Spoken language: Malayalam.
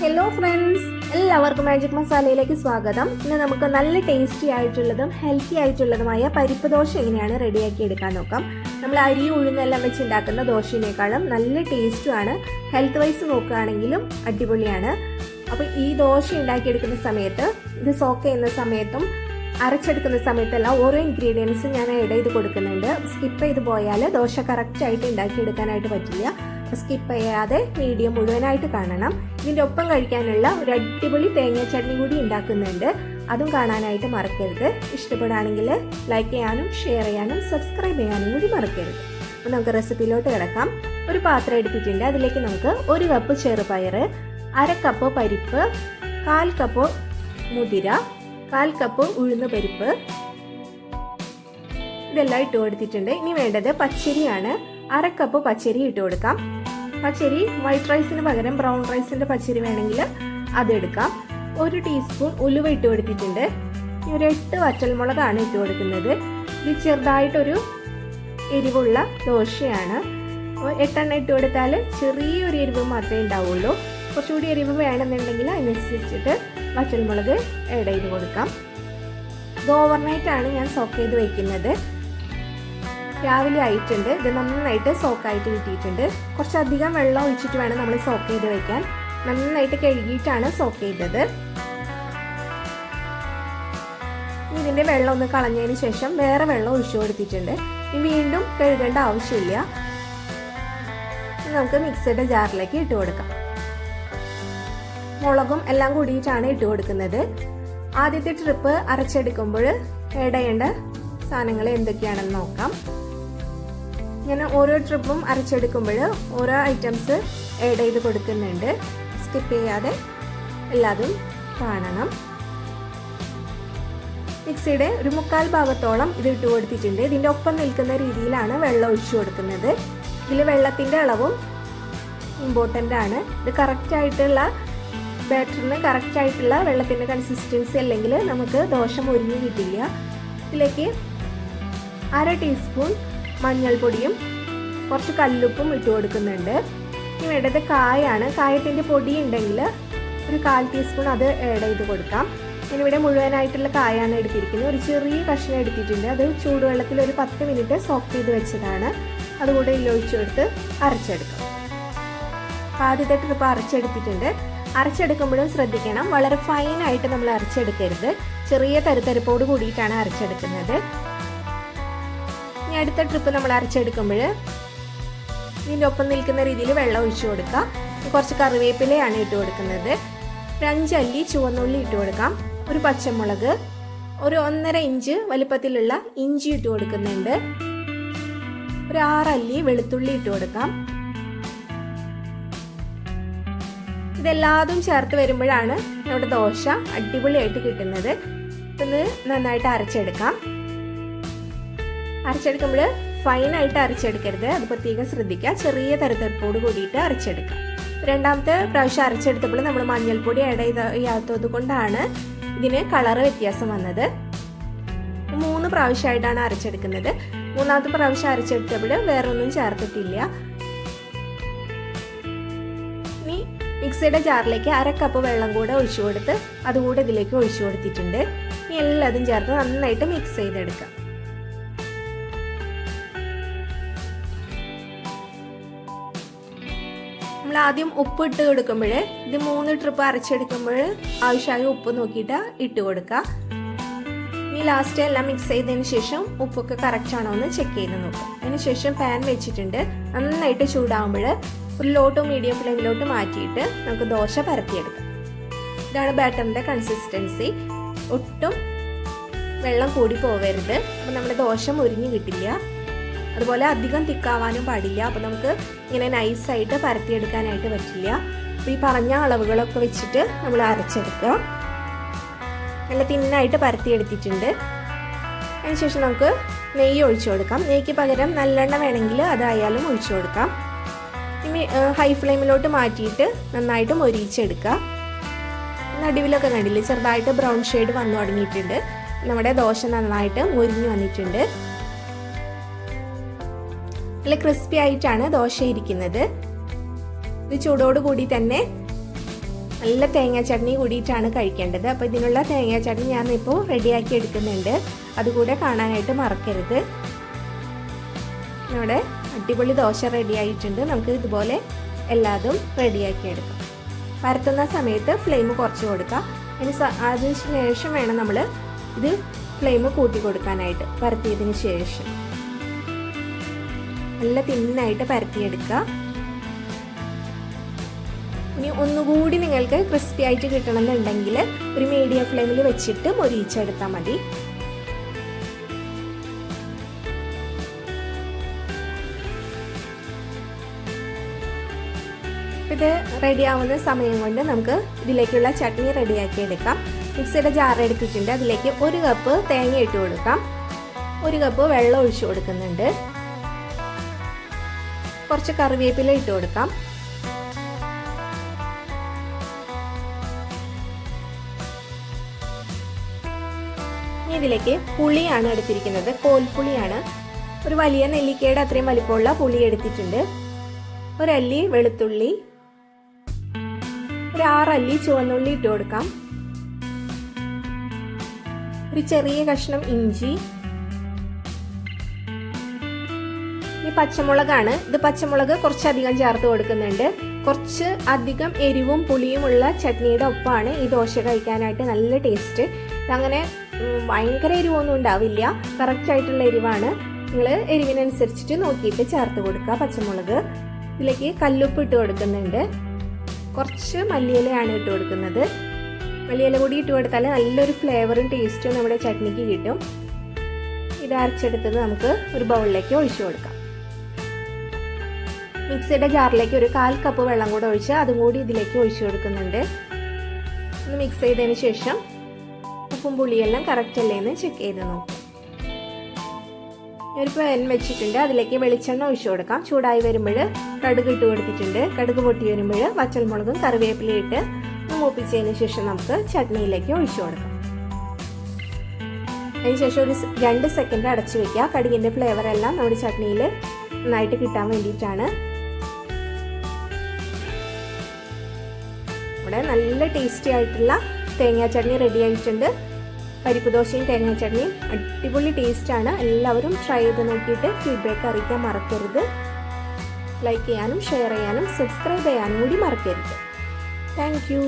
ഹലോ ഫ്രണ്ട്സ്, എല്ലാവർക്കും മാജിക് മസാലയിലേക്ക് സ്വാഗതം. ഇന്ന് നമുക്ക് നല്ല ടേസ്റ്റി ആയിട്ടുള്ളതും ഹെൽത്തി ആയിട്ടുള്ളതുമായ പരിപ്പ് ദോശ എങ്ങനെയാണ് റെഡിയാക്കി എടുക്കാൻ നോക്കാം. നമ്മൾ അരി ഉഴുന്നെല്ലാം വെച്ച് ഉണ്ടാക്കുന്ന ദോശയിനേക്കാളും നല്ല ടേസ്റ്റുമാണ്. ഹെൽത്ത് വൈസ് നോക്കുകയാണെങ്കിലും അടിപൊളിയാണ്. അപ്പോൾ ഈ ദോശ ഉണ്ടാക്കിയെടുക്കുന്ന സമയത്ത്, ഇത് സോക്ക് ചെയ്യുന്ന സമയത്തും അരച്ചെടുക്കുന്ന സമയത്തെല്ലാം ഓരോ ഇൻഗ്രീഡിയൻസും ഞാൻ ആഡ് ചെയ്ത് കൊടുക്കുന്നുണ്ട്. സ്കിപ്പ് ചെയ്ത് പോയാൽ ദോശ കറക്റ്റായിട്ട് ഉണ്ടാക്കിയെടുക്കാനായിട്ട് പറ്റില്ല. സ്കിപ്പ് ചെയ്യാതെ വീഡിയോ മുഴുവനായിട്ട് കാണണം. ഇതിൻ്റെ ഒപ്പം കഴിക്കാനുള്ള ഒരു അടിപൊളി തേങ്ങ ചട്നി കൂടി ഉണ്ടാക്കുന്നുണ്ട്, അതും കാണാനായിട്ട് മറക്കരുത്. ഇഷ്ടപ്പെടുകയാണെങ്കിൽ ലൈക്ക് ചെയ്യാനും ഷെയർ ചെയ്യാനും സബ്സ്ക്രൈബ് ചെയ്യാനും കൂടി മറക്കരുത്. അപ്പോൾ നമുക്ക് റെസിപ്പിയിലോട്ട് കിടക്കാം. ഒരു പാത്രം എടുത്തിട്ടുണ്ട്. അതിലേക്ക് നമുക്ക് 1 കപ്പ് ചെറുപയർ, 1/2 കപ്പ് പരിപ്പ്, 1/4 കപ്പ് മുതിര, 1/4 കപ്പ് ഉഴുന്ന് പരിപ്പ്, ഇതെല്ലാം ഇട്ട് കൊടുത്തിട്ടുണ്ട്. ഇനി വേണ്ടത് പച്ചരിയാണ്. 1/2 കപ്പ് പച്ചരി ഇട്ട് കൊടുക്കാം. പച്ചരി വൈറ്റ് റൈസിന് പകരം ബ്രൗൺ റൈസിന്റെ പച്ചരി വേണമെങ്കിൽ അതെടുക്കാം. 1 ടീസ്പൂൺ ഉലുവ ഇട്ട് കൊടുത്തിട്ടുണ്ട്. ഒരു 8 വറ്റൽമുളകാണ് ഇട്ട് കൊടുക്കുന്നത്. ഇത് ചെറുതായിട്ടൊരു എരിവുള്ള ദോശയാണ്. 8 എണ്ണം ഇട്ട് കൊടുത്താൽ ചെറിയൊരു എരിവ് മാത്രമേ ഉണ്ടാവുള്ളൂ. കുറച്ചുകൂടി എരിവ് വേണമെന്നുണ്ടെങ്കിൽ അതിനനുസരിച്ചിട്ട് വറ്റൽമുളക് ആഡ് ചെയ്ത് കൊടുക്കാം. ഇത് ഓവർനൈറ്റ് ആണ് ഞാൻ സോക്ക് ചെയ്ത് വെക്കുന്നത്. രാവിലെ ആയിട്ടുണ്ട്. ഇത് നന്നായിട്ട് സോക്കായിട്ട് കിട്ടിയിട്ടുണ്ട്. കുറച്ചധികം വെള്ളം ഒഴിച്ചിട്ട് വേണം നമ്മൾ സോക്ക് ചെയ്ത് വെക്കാൻ. നന്നായിട്ട് കഴുകിയിട്ടാണ് സോക്ക് ചെയ്തത്. ഇതിൻ്റെ വെള്ളം ഒന്ന് കളഞ്ഞതിന് ശേഷം വേറെ വെള്ളം ഒഴിച്ചു കൊടുത്തിട്ടുണ്ട്. ഇനി വീണ്ടും കഴുകേണ്ട ആവശ്യമില്ല. നമുക്ക് മിക്സിയുടെ ജാറിലേക്ക് ഇട്ട് കൊടുക്കാം. മുളകും എല്ലാം കൂടിയിട്ടാണ് ഇട്ട് കൊടുക്കുന്നത്. ആദ്യത്തെ ട്രിപ്പ് അരച്ചെടുക്കുമ്പോൾ ആഡ് ചെയ്യേണ്ട സാധനങ്ങൾ എന്തൊക്കെയാണെന്ന് നോക്കാം. ഞാൻ ഓരോ ട്രിപ്പും അരച്ചെടുക്കുമ്പോൾ ഓരോ ഐറ്റംസ് ആഡ് ചെയ്ത് കൊടുക്കുന്നുണ്ട്. സ്കിപ്പ് ചെയ്യാതെ എല്ലാതും കാണണം. മിക്സിയുടെ ഒരു 1/4 ഭാഗത്തോളം ഇത് ഇട്ട് കൊടുത്തിട്ടുണ്ട്. ഇതിൻ്റെ ഒപ്പം നിൽക്കുന്ന രീതിയിലാണ് വെള്ളം ഒഴിച്ചു കൊടുക്കുന്നത്. ഇതിൽ വെള്ളത്തിൻ്റെ അളവും ഇമ്പോർട്ടൻ്റ് ആണ്. ഇത് കറക്റ്റായിട്ടുള്ള ബാറ്ററിന് കറക്റ്റായിട്ടുള്ള വെള്ളത്തിൻ്റെ കൺസിസ്റ്റൻസി അല്ലെങ്കിൽ നമുക്ക് ദോശ മൊരിഞ്ഞ് കിട്ടില്ല. ഇതിലേക്ക് 1/2 ടീസ്പൂൺ മഞ്ഞൾപ്പൊടിയും കുറച്ച് കല്ലുപ്പും ഇട്ട് കൊടുക്കുന്നുണ്ട്. ഇനി വേണ്ടത് കായാണ്. കായത്തിൻ്റെ പൊടി ഉണ്ടെങ്കിൽ ഒരു 1/4 ടീസ്പൂൺ അത് ആഡ് ചെയ്ത് കൊടുക്കാം. ഞാനിവിടെ മുഴുവനായിട്ടുള്ള കായാണ് എടുത്തിരിക്കുന്നത്. ഒരു ചെറിയ കഷ്ണം എടുത്തിട്ടുണ്ട്. അത് ചൂടുവെള്ളത്തിൽ ഒരു 10 മിനിറ്റ് സോക്ക് ചെയ്ത് വെച്ചതാണ്. അതുകൂടെ ഇതിലൊഴിച്ചു കൊടുത്ത് അരച്ചെടുക്കാം. ആദ്യത്തെ ട്രിപ്പ് അരച്ചെടുത്തിട്ടുണ്ട്. അരച്ചെടുക്കുമ്പോഴും ശ്രദ്ധിക്കണം, വളരെ ഫൈനായിട്ട് നമ്മൾ അരച്ചെടുക്കരുത്. ചെറിയ തരിതരിപ്പോട് കൂടിയിട്ടാണ് അരച്ചെടുക്കുന്നത്. ഇനി അടുത്ത ട്രിപ്പ് നമ്മൾ അരച്ചെടുക്കുമ്പോൾ ഇതിൻ്റെ ഒപ്പം നിൽക്കുന്ന രീതിയിൽ വെള്ളം ഒഴിച്ചു കൊടുക്കാം. കുറച്ച് കറിവേപ്പിലയാണ് ഇട്ട് കൊടുക്കുന്നത്. ഒരു 5 അല്ലി ചുവന്നുള്ളി ഇട്ട് കൊടുക്കാം. ഒരു പച്ചമുളക്, ഒരു 1.5 ഇഞ്ച് വലിപ്പത്തിലുള്ള ഇഞ്ചി ഇട്ട് കൊടുക്കുന്നുണ്ട്. ഒരു 6 അല്ലി വെളുത്തുള്ളി ഇട്ട് കൊടുക്കാം. ഇതെല്ലാതും ചേർത്ത് വരുമ്പോഴാണ് നമ്മുടെ ദോശ അടിപൊളിയായിട്ട് കിട്ടുന്നത്. ഇത് നന്നായിട്ട് അരച്ചെടുക്കാം. അരച്ചെടുക്കുമ്പോൾ ഫൈനായിട്ട് അരച്ചെടുക്കരുത്, അത് പ്രത്യേകം ശ്രദ്ധിക്കുക. ചെറിയ തരിതരിപ്പോട് കൂടിയിട്ട് അരച്ചെടുക്കാം. രണ്ടാമത്തെ പ്രാവശ്യം അരച്ചെടുത്തപ്പോൾ നമ്മൾ മഞ്ഞൾപ്പൊടി ആഡ് ചെയ്യാത്തത് കൊണ്ടാണ് ഇതിന് കളറ് വ്യത്യാസം വന്നത്. 3 പ്രാവശ്യമായിട്ടാണ് അരച്ചെടുക്കുന്നത്. 3ാമത്തെ പ്രാവശ്യം അരച്ചെടുത്തപ്പോൾ വേറെ ഒന്നും ചേർത്തിട്ടില്ല. ഇനി മിക്സിയുടെ ജാറിലേക്ക് 1/2 കപ്പ് വെള്ളം കൂടെ ഒഴിച്ചു കൊടുത്ത് അതുകൂടെ ഇതിലേക്ക് ഒഴിച്ചു കൊടുത്തിട്ടുണ്ട്. ഇനി എല്ലാതും ചേർത്ത് നന്നായിട്ട് മിക്സ് ചെയ്തെടുക്കാം. നമ്മൾ ആദ്യം ഉപ്പ് ഇട്ട് കൊടുക്കുമ്പോൾ ഇത് 3 ട്രിപ്പ് അരച്ചെടുക്കുമ്പോൾ ആവശ്യമായ ഉപ്പ് നോക്കിയിട്ട് ഇട്ട് കൊടുക്കുക. ഇനി ലാസ്റ്റ് എല്ലാം മിക്സ് ചെയ്തതിന് ശേഷം ഉപ്പൊക്കെ കറക്റ്റ് ആണോ എന്ന് ചെക്ക് ചെയ്ത് നോക്കാം. അതിന് ശേഷം പാൻ വെച്ചിട്ടുണ്ട്. നന്നായിട്ട് ചൂടാകുമ്പോൾ ഒരു ലോ ടു മീഡിയം ഫ്ലെയിമിലോട്ട് മാറ്റിയിട്ട് നമുക്ക് ദോശ പരത്തിയെടുക്കാം. ഇതാണ് ബാറ്ററിൻ്റെ കൺസിസ്റ്റൻസി. ഒട്ടും വെള്ളം കൂടി പോവരുത്. അപ്പോൾ നമ്മുടെ ദോശ മുരിഞ്ഞ് കിട്ടില്ല. അതുപോലെ അധികം തിക്കാവാനും പാടില്ല. അപ്പോൾ നമുക്ക് ഇങ്ങനെ നൈസായിട്ട് പരത്തിയെടുക്കാനായിട്ട് പറ്റില്ല. അപ്പോൾ ഈ പറഞ്ഞ അളവുകളൊക്കെ വെച്ചിട്ട് നമ്മൾ അരച്ചെടുക്കുക. നല്ല തിന്നായിട്ട് പരത്തിയെടുത്തിട്ടുണ്ട്. അതിനുശേഷം നമുക്ക് നെയ്യ് ഒഴിച്ചു കൊടുക്കാം. നെയ്ക്ക് പകരം നല്ലെണ്ണ വേണമെങ്കിൽ അതായാലും ഒഴിച്ചു കൊടുക്കാം. ഇനി ഹൈ ഫ്ലെയിമിലോട്ട് മാറ്റിയിട്ട് നന്നായിട്ട് മൊരിയിച്ചെടുക്കുക. നടുവിലൊക്കെ കണ്ടില്ലേ, ചെറുതായിട്ട് ബ്രൗൺ ഷെയ്ഡ് വന്നു തുടങ്ങിയിട്ടുണ്ട്. നമ്മുടെ ദോശ നന്നായിട്ട് മൊരിഞ്ഞു വന്നിട്ടുണ്ട്. നല്ല ക്രിസ്പി ആയിട്ടാണ് ദോശ ഇരിക്കുന്നത്. ഇത് ചൂടോട് കൂടി തന്നെ നല്ല തേങ്ങാ ചട്നി കൂടിയിട്ടാണ് കഴിക്കേണ്ടത്. അപ്പോൾ ഇതിനുള്ള തേങ്ങാ ചട്നി ഞാനിപ്പോൾ റെഡിയാക്കി എടുക്കുന്നുണ്ട്. അതുകൂടെ കാണാനായിട്ട് മറക്കരുത്. നമ്മുടെ അടിപൊളി ദോശ റെഡി ആയിട്ടുണ്ട്. നമുക്ക് ഇതുപോലെ എല്ലാതും റെഡിയാക്കി എടുക്കാം. പരത്തുന്ന സമയത്ത് ഫ്ലെയിം കുറച്ച് കൊടുക്കാം. അതിന് ശേഷം വേണം നമ്മൾ ഇത് ഫ്ലെയിം കൂട്ടി കൊടുക്കാനായിട്ട്. പരത്തിയതിന് ശേഷം നല്ല തിന്നായിട്ട് പരത്തിയെടുക്കുക. ഇനി ഒന്നുകൂടി നിങ്ങൾക്ക് ക്രിസ്പി ആയിട്ട് കിട്ടണമെന്നുണ്ടെങ്കിൽ ഒരു മീഡിയം ഫ്ലെയിമിൽ വെച്ചിട്ട് മൊരിയിച്ചെടുത്താൽ മതി. ഇത് റെഡിയാവുന്ന സമയം കൊണ്ട് നമുക്ക് ഇതിലേക്കുള്ള ചട്നി റെഡിയാക്കി എടുക്കാം. മിക്സിയുടെ ജാർ എടുത്തിട്ടുണ്ട്. അതിലേക്ക് 1 കപ്പ് തേങ്ങ ഇട്ട് കൊടുക്കാം. 1 കപ്പ് വെള്ളം ഒഴിച്ചു കൊടുക്കുന്നുണ്ട്. കുറച്ച് കറിവേപ്പില ഇട്ട് കൊടുക്കാം. ഇനി ഇതിലേക്ക് പുളിയാണ് എടുത്തിരിക്കുന്നത്. കോൽപ്പുളിയാണ്. ഒരു വലിയ നെല്ലിക്കയുടെ അത്രയും വലിപ്പമുള്ള പുളി എടുത്തിട്ടുണ്ട്. 1 അല്ലി വെളുത്തുള്ളി, ഒരു 6 അല്ലി ചുവന്നുള്ളി ഇട്ട് കൊടുക്കാം. ഒരു ചെറിയ കഷ്ണം ഇഞ്ചി. ഈ പച്ചമുളകാണ്. ഇത് പച്ചമുളക് കുറച്ചധികം ചേർത്ത് കൊടുക്കുന്നുണ്ട്. കുറച്ച് അധികം എരിവും പുളിയുമുള്ള ചട്നിയുടെ ഒപ്പമാണ് ഈ ദോശ കഴിക്കാനായിട്ട് നല്ല ടേസ്റ്റ്. അങ്ങനെ ഭയങ്കര എരിവൊന്നും ഉണ്ടാവില്ല. കറക്റ്റ് ആയിട്ടുള്ള എരിവാണ്. നിങ്ങൾ എരിവിനനുസരിച്ചിട്ട് നോക്കിയിട്ട് ചേർത്ത് കൊടുക്കുക പച്ചമുളക്. ഇതിലേക്ക് കല്ലുപ്പ് ഇട്ട് കൊടുക്കുന്നുണ്ട്. കുറച്ച് മല്ലിയിലയാണ് ഇട്ട് കൊടുക്കുന്നത്. മല്ലിയില കൂടി ഇട്ട് കൊടുത്താൽ നല്ലൊരു ഫ്ലേവറും ടേസ്റ്റും നമ്മുടെ ചട്നിക്ക് കിട്ടും. ഇത് അരച്ചെടുത്തത് നമുക്ക് ഒരു ബൗളിലേക്ക് ഒഴിച്ചു കൊടുക്കാം. മിക്സിയുടെ ജാറിലേക്ക് ഒരു 1/4 കപ്പ് വെള്ളം കൂടെ ഒഴിച്ച് അതും കൂടി ഇതിലേക്ക് ഒഴിച്ചു കൊടുക്കുന്നുണ്ട്. ഒന്ന് മിക്സ് ചെയ്തതിന് ശേഷം ഉപ്പും പുളിയെല്ലാം കറക്റ്റ് അല്ലേ എന്ന് ചെക്ക് ചെയ്ത് നോക്കാം. ഒരു പാൻ വെച്ചിട്ടുണ്ട്. അതിലേക്ക് വെളിച്ചെണ്ണ ഒഴിച്ചു കൊടുക്കാം. ചൂടായി വരുമ്പോൾ കടുക് ഇട്ട് കൊടുത്തിട്ടുണ്ട്. കടുക് പൊട്ടി വരുമ്പോൾ വറ്റൽമുളകും കറിവേപ്പിലയും ഇട്ട് മൂപ്പിച്ചതിന് ശേഷം നമുക്ക് ചട്നിയിലേക്ക് ഒഴിച്ചു കൊടുക്കാം. അതിനുശേഷം ഒരു 2 സെക്കൻഡ് അടച്ചു വെക്കുക. കടുകിൻ്റെ ഫ്ലേവർ എല്ലാം നമ്മുടെ ചട്നിയിൽ നന്നായിട്ട് കിട്ടാൻ വേണ്ടിയിട്ടാണ്. ഇവിടെ നല്ല ടേസ്റ്റി ആയിട്ടുള്ള തേങ്ങാ ചട്നി റെഡി ആയിട്ടുണ്ട്. പരിപ്പ് ദോശയും തേങ്ങാ ചട്നിയും അടിപൊളി ടേസ്റ്റാണ്. എല്ലാവരും ട്രൈ ചെയ്ത് നോക്കിയിട്ട് ഫീഡ്ബാക്ക് അറിയിക്കാൻ മറക്കരുത്. ലൈക്ക് ചെയ്യാനും ഷെയർ ചെയ്യാനും സബ്സ്ക്രൈബ് ചെയ്യാനും കൂടി മറക്കരുത്. Thank you.